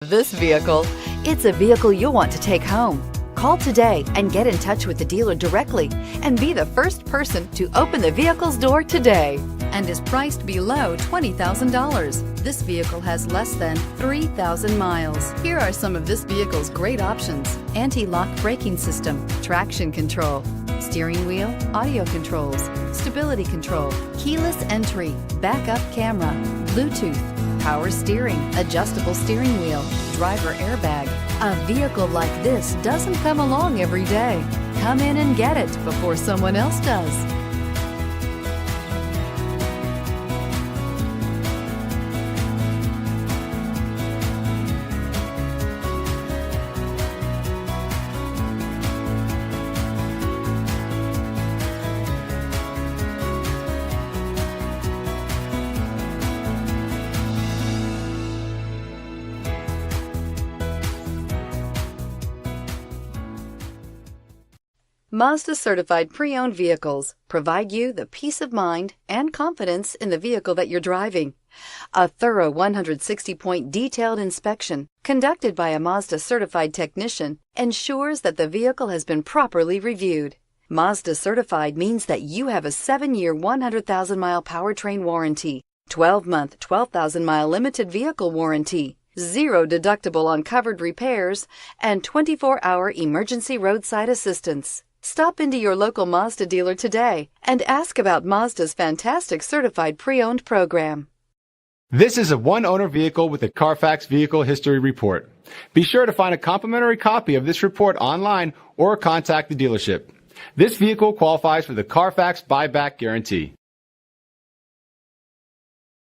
This vehicle, it's a vehicle you'll want to take home. Call today and get in touch with the dealer directly and be the first person to open the vehicle's door today, and is priced below $20,000. This vehicle has less than 3,000 miles. Here are some of this vehicle's great options: anti-lock braking system, traction control, steering wheel audio controls, stability control, keyless entry, backup camera, Bluetooth, power steering, adjustable steering wheel, driver airbag. A vehicle like this doesn't come along every day. Come in and get it before someone else does. Mazda certified pre-owned vehicles provide you the peace of mind and confidence in the vehicle that you're driving. A thorough 160-point detailed inspection conducted by a Mazda certified technician ensures that the vehicle has been properly reviewed. Mazda certified means that you have a 7-year, 100,000-mile powertrain warranty, 12-month, 12,000-mile limited vehicle warranty, 0 deductible on covered repairs, and 24-hour emergency roadside assistance. Stop into your local Mazda dealer today and ask about Mazda's fantastic certified pre-owned program. This is a one-owner vehicle with a Carfax Vehicle History Report. Be sure to find a complimentary copy of this report online or contact the dealership. This vehicle qualifies for the Carfax Buyback Guarantee.